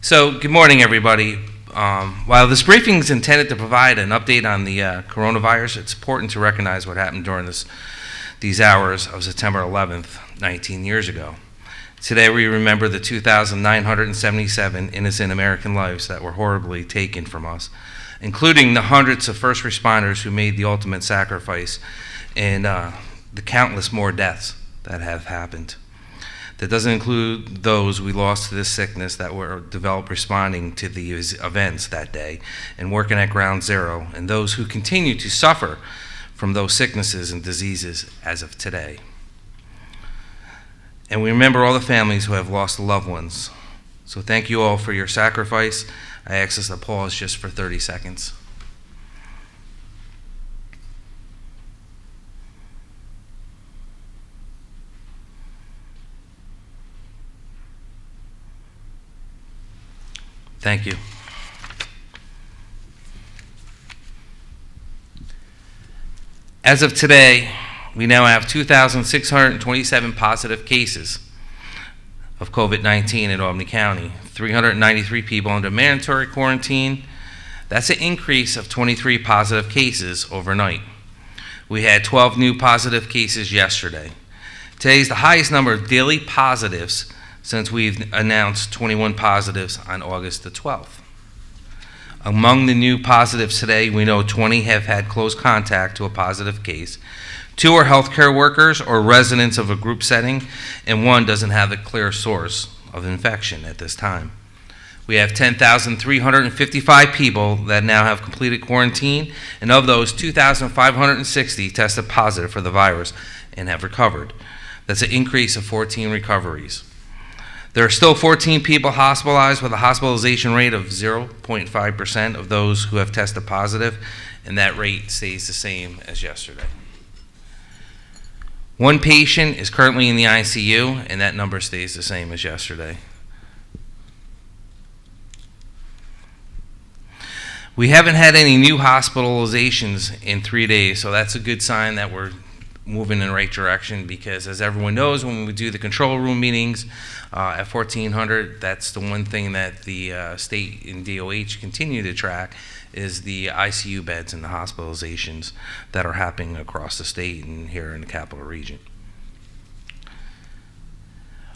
So, good morning, everybody. While this briefing is intended to provide an update on the coronavirus, it's important to recognize what happened during these hours of September 11th, 19 years ago. Today, we remember the 2,977 innocent American lives that were horribly taken from us, including the hundreds of first responders who made the ultimate sacrifice and the countless more deaths that have happened. That doesn't include those we lost to this sickness that were developed responding to these events that day and working at ground zero, and those who continue to suffer from those sicknesses and diseases as of today. And we remember all the families who have lost loved ones. So thank you all for your sacrifice. I ask us to pause just for 30 seconds. Thank you. As of today, we now have 2,627 positive cases of COVID-19 in Albany County, 393 people under mandatory quarantine. That's an increase of 23 positive cases overnight. We had 12 new positive cases yesterday. Today is the highest number of daily positives since we've announced 21 positives on August the 12th. Among the new positives today, we know 20 have had close contact to a positive case, 2 are healthcare workers or residents of a group setting, and 1 doesn't have a clear source of infection at this time. We have 10,355 people that now have completed quarantine, and of those, 2,560 tested positive for the virus and have recovered. That's an increase of 14 recoveries. There are still 14 people hospitalized with a hospitalization rate of 0.5% of those who have tested positive, and that rate stays the same as yesterday. 1 patient is currently in the ICU, and that number stays the same as yesterday. We haven't had any new hospitalizations in 3 days, so that's a good sign that we're moving in the right direction, because as everyone knows, when we do the control room meetings at 1400, that's the one thing that the state and DOH continue to track is the ICU beds and the hospitalizations that are happening across the state and here in the capital region.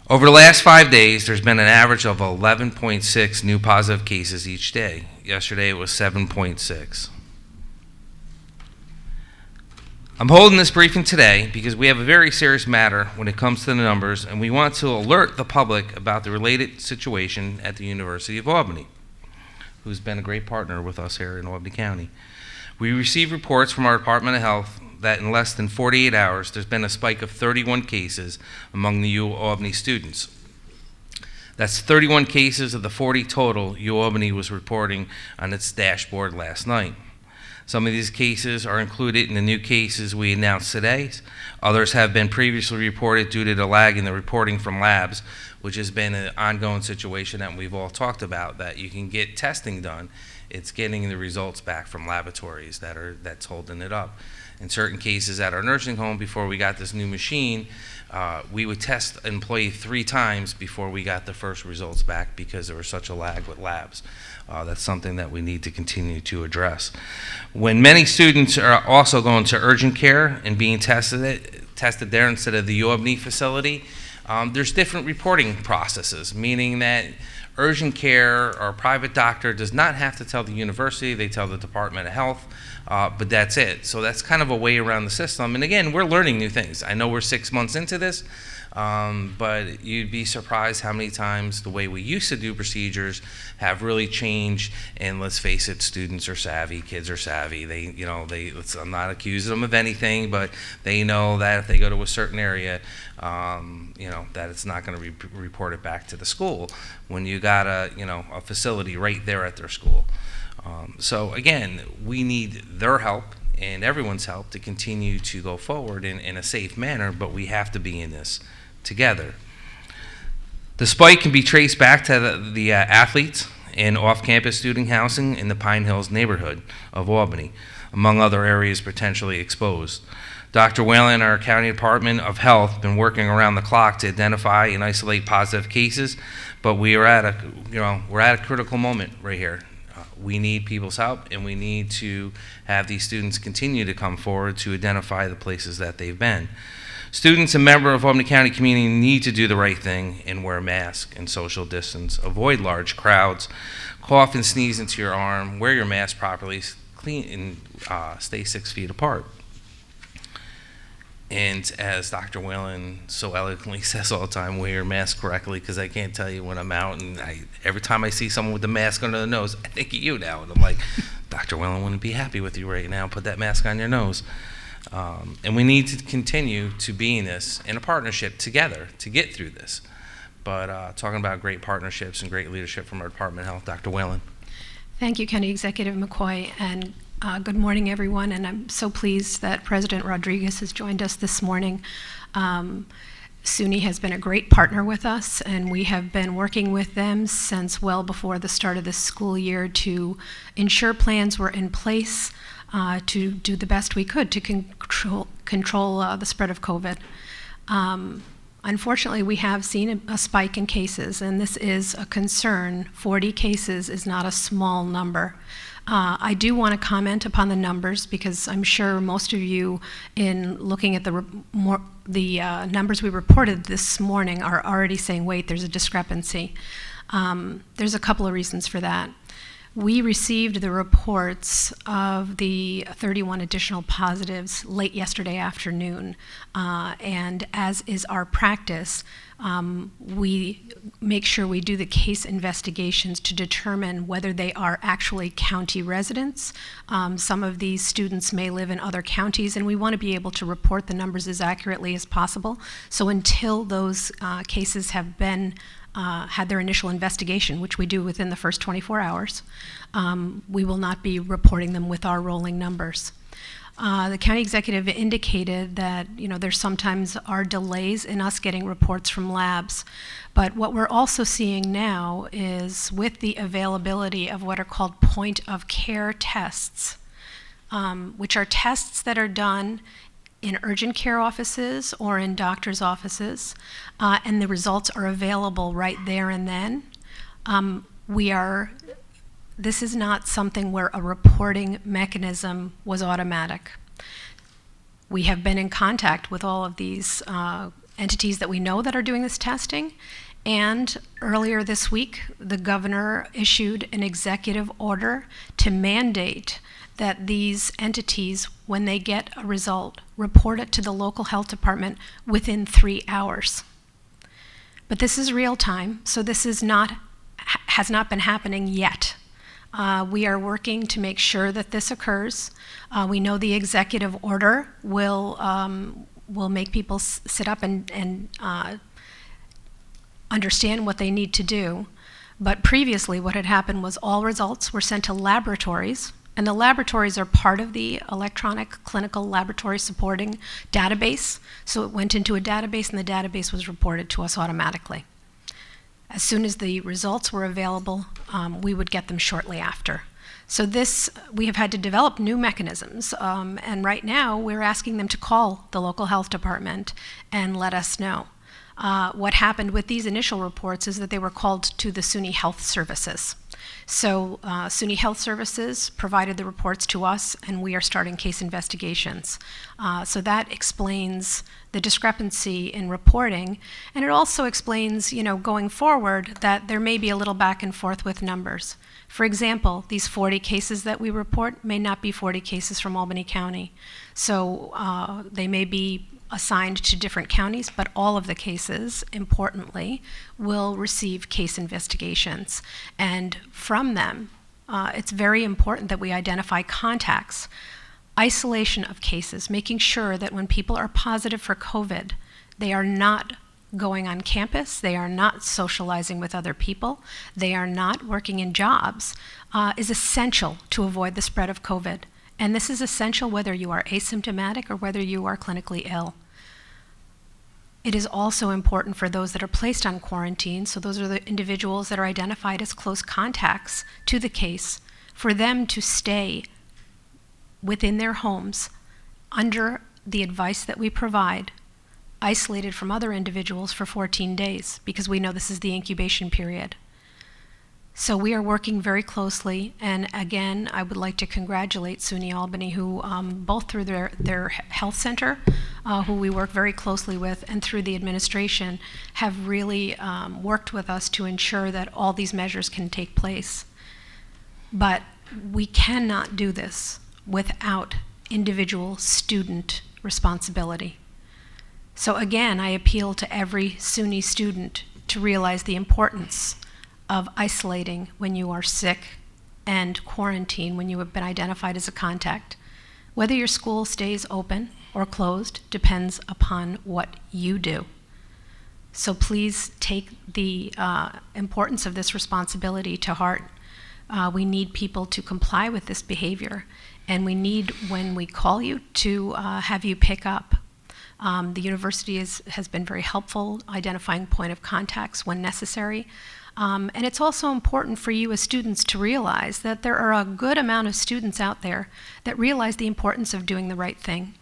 Over the last 5 days, there's been an average of 11.6 new positive cases each day. Yesterday it was 7.6. I'm holding this briefing today because we have a very serious matter when it comes to the numbers, and we want to alert the public about the related situation at the University of Albany, who's been a great partner with us here in Albany County. We received reports from our Department of Health that in less than 48 hours, there's been a spike of 31 cases among the U Albany students. That's 31 cases of the 40 total U Albany was reporting on its dashboard last night. Some of these cases are included in the new cases we announced today. Others have been previously reported due to the lag in the reporting from labs, which has been an ongoing situation that we've all talked about, that you can get testing done. It's getting the results back from laboratories that's holding it up. In certain cases at our nursing home, before we got this new machine, we would test an employee 3 times before we got the first results back because there was such a lag with labs. That's something that we need to continue to address. When many students are also going to urgent care and being tested there instead of the U Albany facility, there's different reporting processes, meaning that urgent care or private doctor does not have to tell the university, they tell the Department of Health, but that's it. So that's kind of a way around the system. And again, we're learning new things. I know we're 6 months into this, but you'd be surprised how many times the way we used to do procedures have really changed. And let's face it, students are savvy, kids are savvy. I'm not accusing them of anything, but they know that if they go to a certain area, that it's not going to be reported back to the school when you got a facility right there at their school. So again, we need their help and everyone's help to continue to go forward in a safe manner, but we have to be in this together. The spike can be traced back to the athletes and off-campus student housing in the Pine Hills neighborhood of Albany, among other areas potentially exposed. Dr. Whalen, our County Department of Health, been working around the clock to identify and isolate positive cases, but we are at a critical moment right here. We need people's help, and we need to have these students continue to come forward to identify the places that they've been. Students and members of Albany County community need to do the right thing and wear masks and social distance. Avoid large crowds. Cough and sneeze into your arm. Wear your mask properly. Clean and stay 6 feet apart. And as Dr. Whalen so eloquently says all the time, wear your mask correctly, because I can't tell you when I'm out and every time I see someone with the mask under the nose, I think of you now. And I'm like, Dr. Whalen wouldn't be happy with you right now. Put that mask on your nose. And we need to continue to be in this in a partnership together to get through this. But talking about great partnerships and great leadership from our Department of Health, Dr. Whalen. Thank you, County Executive McCoy, and good morning, everyone. And I'm so pleased that President Rodriguez has joined us this morning. SUNY has been a great partner with us, and we have been working with them since well before the start of this school year to ensure plans were in place to do the best we could to control the spread of COVID. Unfortunately, we have seen a spike in cases, and this is a concern. 40 cases is not a small number. I do want to comment upon the numbers, because I'm sure most of you, in looking at the numbers we reported this morning, are already saying, wait, there's a discrepancy. There's a couple of reasons for that. We received the reports of the 31 additional positives late yesterday afternoon, and as is our practice, we make sure we do the case investigations to determine whether they are actually county residents. Some of these students may live in other counties, and we want to be able to report the numbers as accurately as possible. So until those cases have been had their initial investigation, which we do within the first 24 hours, we will not be reporting them with our rolling numbers. The county executive indicated that there sometimes are delays in us getting reports from labs, but what we're also seeing now is with the availability of what are called point of care tests, which are tests that are done in urgent care offices or in doctor's offices, and the results are available right there and then. This is not something where a reporting mechanism was automatic. We have been in contact with all of these entities that we know that are doing this testing, and earlier this week, the governor issued an executive order to mandate that these entities, when they get a result, report it to the local health department within 3 hours. But this is real time, so this has not been happening yet. We are working to make sure that this occurs. We know the executive order will make people sit up and understand what they need to do. But previously, what had happened was all results were sent to laboratories, and the laboratories are part of the electronic clinical laboratory supporting database. So it went into a database, and the database was reported to us automatically. As soon as the results were available, we would get them shortly after. So we have had to develop new mechanisms, and right now we're asking them to call the local health department and let us know. What happened with these initial reports is that they were called to the SUNY Health Services. So SUNY Health Services provided the reports to us, and we are starting case investigations. So that explains the discrepancy in reporting, and it also explains, going forward, that there may be a little back and forth with numbers. For example, these 40 cases that we report may not be 40 cases from Albany County. So they may be assigned to different counties, but all of the cases, importantly, will receive case investigations. And from them, it's very important that we identify contacts, isolation of cases, making sure that when people are positive for COVID, they are not going on campus, they are not socializing with other people, they are not working in jobs, is essential to avoid the spread of COVID. And this is essential whether you are asymptomatic or whether you are clinically ill. It is also important for those that are placed on quarantine, so those are the individuals that are identified as close contacts to the case, for them to stay within their homes under the advice that we provide isolated from other individuals for 14 days because we know this is the incubation period. So we are working very closely, and again, I would like to congratulate SUNY Albany, who both through their health center, who we work very closely with, and through the administration, have really worked with us to ensure that all these measures can take place. But we cannot do this without individual student responsibility. So again, I appeal to every SUNY student to realize the importance of isolating when you are sick and quarantine when you have been identified as a contact. Whether your school stays open or closed depends upon what you do. So please take the importance of this responsibility to heart. We need people to comply with this behavior, and we need, when we call you, to have you pick up. The university has been very helpful identifying point of contacts when necessary. And it's also important for you as students to realize that there are a good amount of students out there that realize the importance of doing the right thing,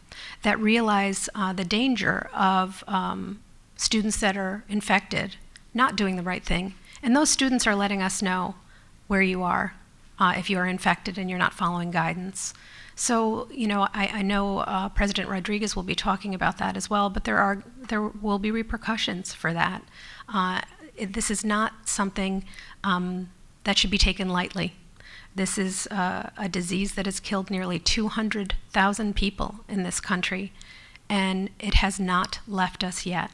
that realize the danger of students that are infected not doing the right thing. And those students are letting us know where you are if you are infected and you're not following guidance. So, you know, I know President Rodriguez will be talking about that as well, but there will be repercussions for that. This is not something that should be taken lightly. This is a disease that has killed nearly 200,000 people in this country, and it has not left us yet.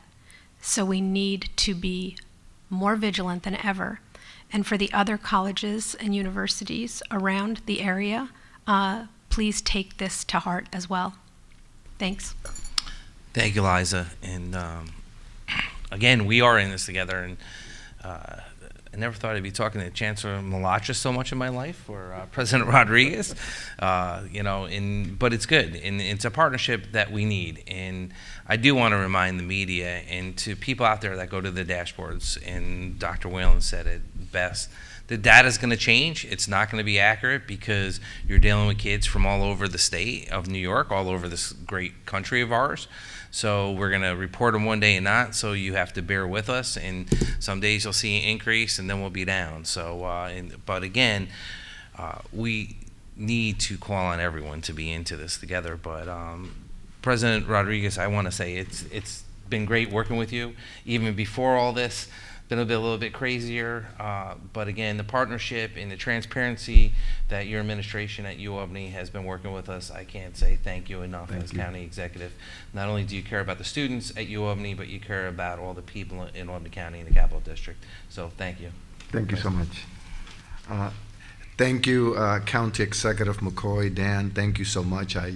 So we need to be more vigilant than ever. And for the other colleges and universities around the area, please take this to heart as well. Thanks. Thank you, Liza. And again, we are in this together, and I never thought I'd be talking to Chancellor Malacha so much in my life, or President Rodriguez, you know, but it's good, and it's a partnership that we need. And I do want to remind the media and to people out there that go to the dashboards, and Dr. Whalen said it best, the data's going to change. It's not going to be accurate because you're dealing with kids from all over the state of New York, all over this great country of ours. So we're going to report them one day and not, so you have to bear with us. And some days you'll see an increase and then we'll be down. So, but again, we need to call on everyone to be into this together. But President Rodriguez, I want to say it's been great working with you. Even before all this, been a little bit crazier, but again, the partnership and the transparency that your administration at UAlbany has been working with us, I can't say thank you enough as county executive. Not only do you care about the students at UAlbany, but you care about all the people in Albany County and the Capital District. So thank you. Thank you so much. Thank you, County Executive McCoy, Dan, thank you so much. I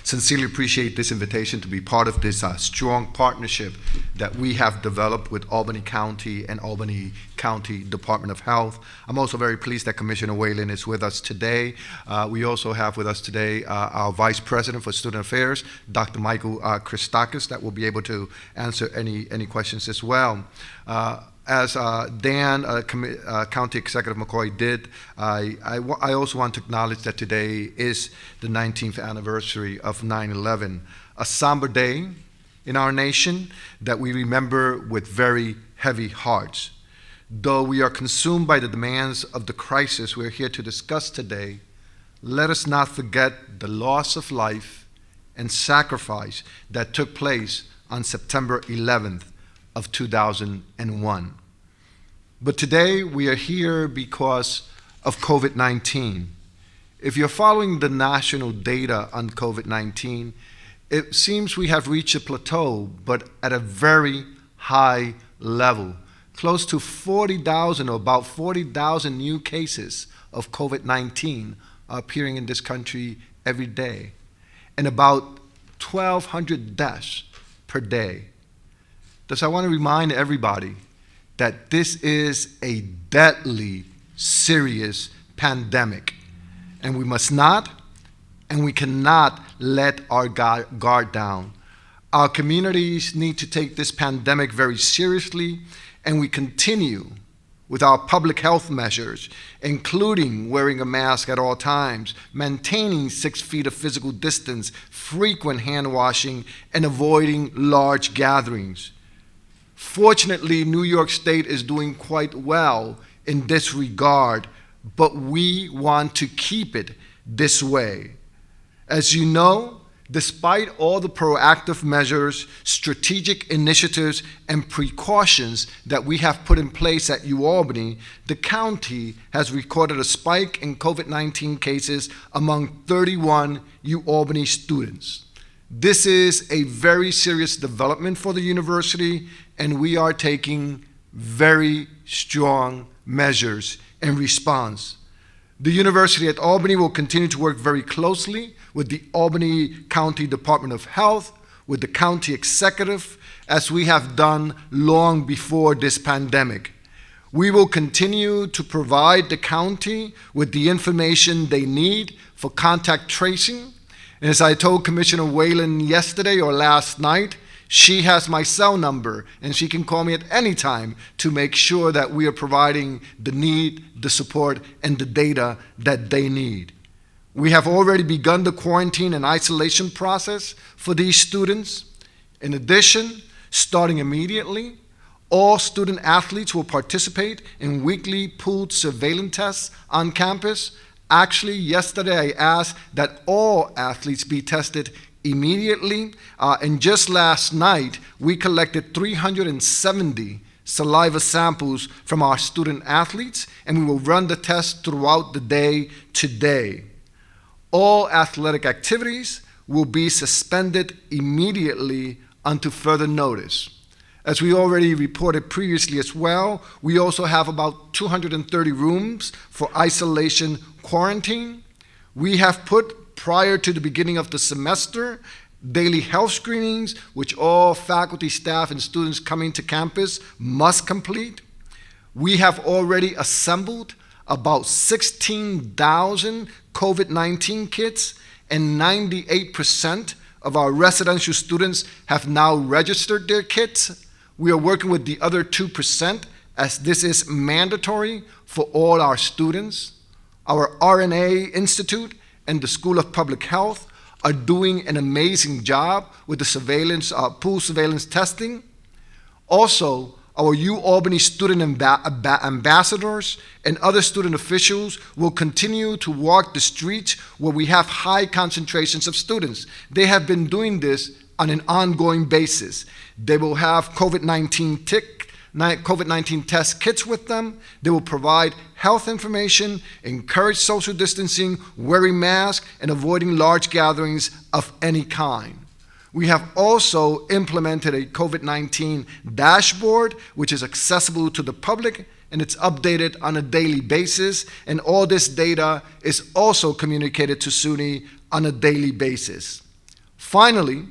sincerely appreciate this invitation to be part of this strong partnership that we have developed with Albany County and Albany County Department of Health. I'm also very pleased that Commissioner Whalen is with us today. We also have with us today our Vice President for Student Affairs, Dr. Michael Christakis, that will be able to answer any questions as well. As Dan, County Executive McCoy did, I also want to acknowledge that today is the 19th anniversary of 9/11, a somber day in our nation that we remember with very heavy hearts. Though we are consumed by the demands of the crisis we're here to discuss today, let us not forget the loss of life and sacrifice that took place on September 11th of 2001. But today we are here because of COVID-19. If you're following the national data on COVID-19, it seems we have reached a plateau, but at a very high level. Close to 40,000 or about 40,000 new cases of COVID-19 are appearing in this country every day, and about 1,200 deaths per day. Thus, I want to remind everybody that this is a deadly, serious pandemic, and we must not and we cannot let our guard down. Our communities need to take this pandemic very seriously, and we continue with our public health measures, including wearing a mask at all times, maintaining 6 feet of physical distance, frequent hand washing, and avoiding large gatherings. Fortunately, New York State is doing quite well in this regard, but we want to keep it this way. As you know, despite all the proactive measures, strategic initiatives, and precautions that we have put in place at UAlbany, the county has recorded a spike in COVID-19 cases among 31 UAlbany students. This is a very serious development for the university, and we are taking very strong measures in response. The University at Albany will continue to work very closely with the Albany County Department of Health, with the county executive, as we have done long before this pandemic. We will continue to provide the county with the information they need for contact tracing. And as I told Commissioner Whalen yesterday or last night, she has my cell number, and she can call me at any time to make sure that we are providing the need, the support, and the data that they need. We have already begun the quarantine and isolation process for these students. In addition, starting immediately, all student athletes will participate in weekly pooled surveillance tests on campus. Actually, yesterday I asked that all athletes be tested immediately, and just last night we collected 370 saliva samples from our student athletes, and we will run the test throughout the day today. All athletic activities will be suspended immediately until further notice. As we already reported previously as well, we also have about 230 rooms for isolation quarantine. We have put, prior to the beginning of the semester, daily health screenings, which all faculty, staff, and students coming to campus must complete. We have already assembled about 16,000 COVID-19 kits, and 98% of our residential students have now registered their kits. We are working with the other 2%, as this is mandatory for all our students. Our RNA Institute and the School of Public Health are doing an amazing job with the surveillance, pool surveillance testing. Also, our UAlbany student ambassadors and other student officials will continue to walk the streets where we have high concentrations of students. They have been doing this on an ongoing basis. They will have COVID-19 test kits with them. They will provide health information, encourage social distancing, wearing masks, and avoiding large gatherings of any kind. We have also implemented a COVID-19 dashboard, which is accessible to the public, and it's updated on a daily basis, and all this data is also communicated to SUNY on a daily basis. Finally,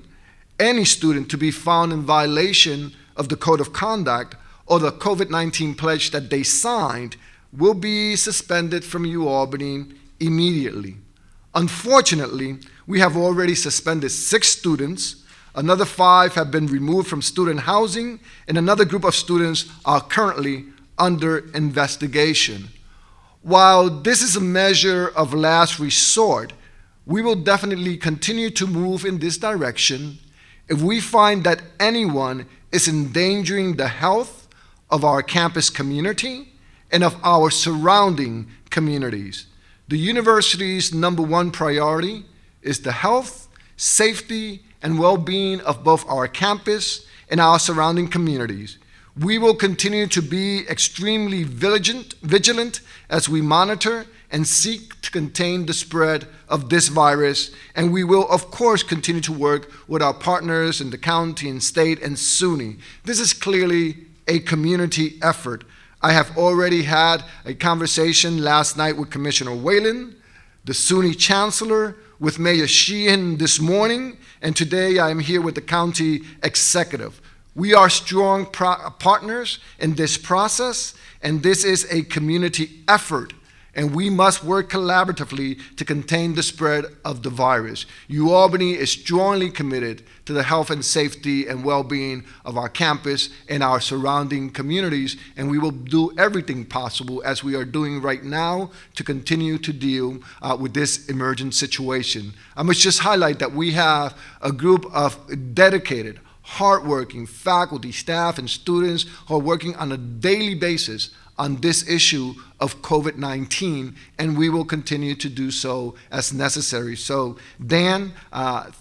any student to be found in violation of the Code of Conduct or the COVID-19 pledge that they signed will be suspended from UAlbany immediately. Unfortunately, we have already suspended 6 students, another 5 have been removed from student housing, and another group of students are currently under investigation. While this is a measure of last resort, we will definitely continue to move in this direction if we find that anyone is endangering the health of our campus community and of our surrounding communities. The university's #1 priority is the health, safety, and well-being of both our campus and our surrounding communities. We will continue to be extremely vigilant as we monitor and seek to contain the spread of this virus, and we will, of course, continue to work with our partners in the county and state and SUNY. This is clearly a community effort. I have already had a conversation last night with Commissioner Whalen, the SUNY Chancellor, with Mayor Sheehan this morning, and today I am here with the county executive. We are strong partners in this process, and this is a community effort. and we must work collaboratively to contain the spread of the virus. UAlbany is strongly committed to the health and safety and well-being of our campus and our surrounding communities, and we will do everything possible, as we are doing right now, to continue to deal with this emergent situation. I must just highlight that we have a group of dedicated, hardworking faculty, staff, and students who are working on a daily basis on this issue of COVID-19, and we will continue to do so as necessary. So, Dan,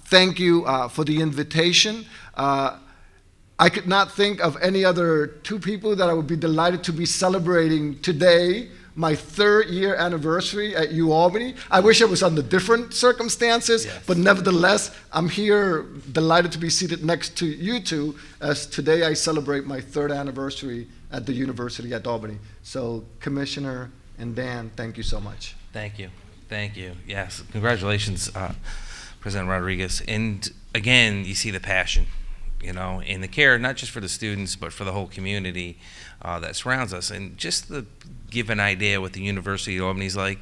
thank you for the invitation. I could not think of any other two people that I would be delighted to be celebrating today, my 3rd year anniversary at UAlbany. I wish it was under different circumstances, yes, but nevertheless, I'm here delighted to be seated next to you two, as today I celebrate my 3rd anniversary at the University at Albany. So, Commissioner and Dan, thank you so much. Thank you. Thank you. Yes, congratulations, President Rodriguez. And again, you see the passion, you know, and the care, not just for the students, but for the whole community that surrounds us. And just to give an idea what the University of Albany's like,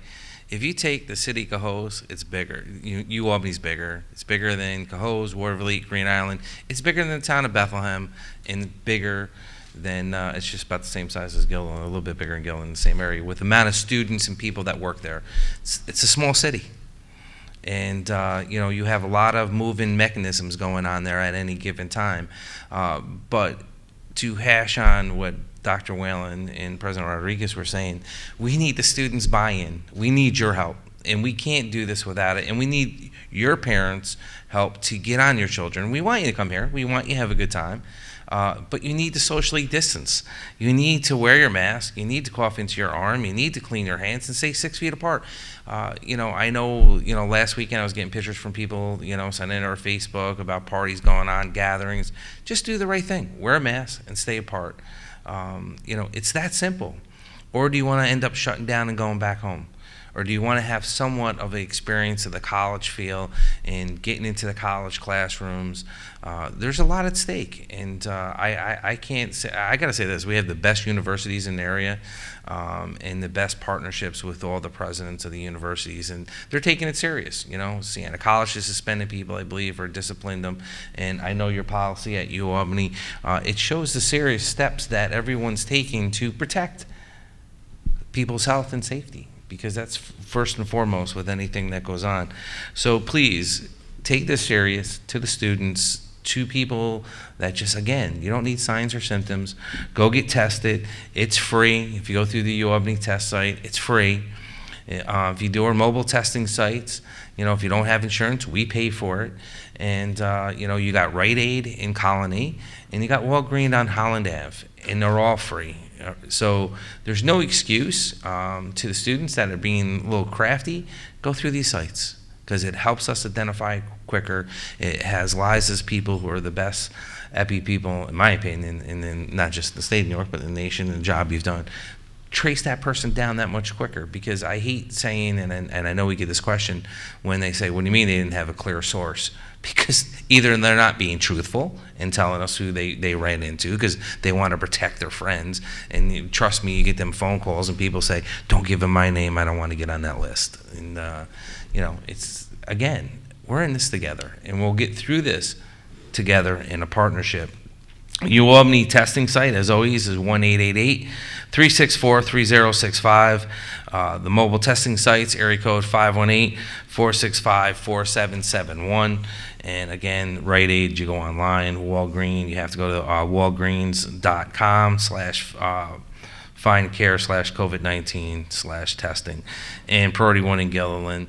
if you take the city of Cohoes, it's bigger. UAlbany's bigger. It's bigger than Cohoes, Waterville, Green Island. It's bigger than the town of Bethlehem, and bigger than, it's just about the same size as Gilliland, a little bit bigger than Gilliland, in the same area, with the amount of students and people that work there. It's a small city. And you know, you have a lot of moving mechanisms going on there at any given time. But to hash on what Dr. Whalen and President Rodriguez were saying, we need the students' buy-in. We need your help, and we can't do this without it. And we need your parents' help to get on your children. We want you to come here. We want you to have a good time. But you need to socially distance. You need to wear your mask. You need to cough into your arm. You need to clean your hands and stay 6 feet apart. You know, I know, you know, last weekend I was getting pictures from people, you know, sending to our Facebook about parties going on, gatherings. Just do the right thing. Wear a mask and stay apart. You know, it's that simple. Or do you want to end up shutting down and going back home? Or do you want to have somewhat of an experience of the college feel and getting into the college classrooms? There's a lot at stake, and I can't say, I got to say this, we have the best universities in the area and the best partnerships with all the presidents of the universities, and they're taking it serious. You know, Siena College has suspended people, I believe, or disciplined them, and I know your policy at UAlbany, it shows the serious steps that everyone's taking to protect people's health and safety, because that's first and foremost with anything that goes on. So please take this serious, to the students, to people that just, again, you don't need signs or symptoms. Go get tested. It's free. If you go through the UAlbany test site, it's free. If you do our mobile testing sites, you know, if you don't have insurance, we pay for it. And, you know, you got Rite Aid in Colony, and you got Walgreens on Holland Ave, and they're all free. So there's no excuse to the students that are being a little crafty. Go through these sites, because it helps us identify quicker. It has Liza's people, who are the best epi people, in my opinion, and not just the state of New York, but the nation, and the job you've done. Trace that person down that much quicker, because I hate saying, and I know we get this question when they say, what do you mean they didn't have a clear source? Because either they're not being truthful and telling us who they ran into, because they want to protect their friends, and trust me, you get them phone calls and people say, don't give them my name, I don't want to get on that list. And you know, it's, again, we're in this together, and we'll get through this together in a partnership. UAlbany testing site, as always, is 1-888-364-3065. The mobile testing sites, area code 518-465-4771. And again, Rite Aid, you go online. Walgreens, you have to go to walgreens.com/findcare/COVID-19/testing. And Priority 1 in Gilliland,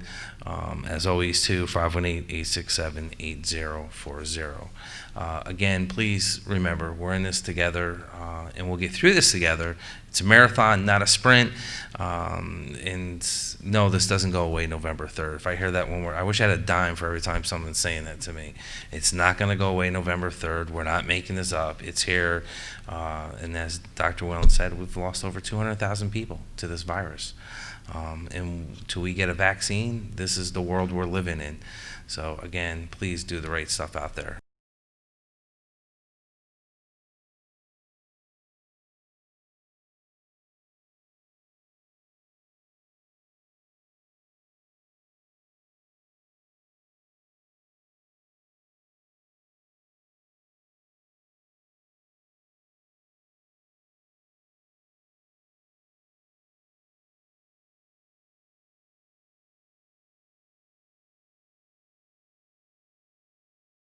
as always, too, 518-867-8040. Again, please remember, we're in this together, and we'll get through this together. It's a marathon, not a sprint. And no, this doesn't go away November 3rd. If I hear that one word, I wish I had a dime for every time someone's saying that to me. It's not going to go away November 3rd. We're not making this up. It's here. And as Dr. Whalen said, we've lost over 200,000 people to this virus. And until we get a vaccine, this is the world we're living in. So again, please do the right stuff out there.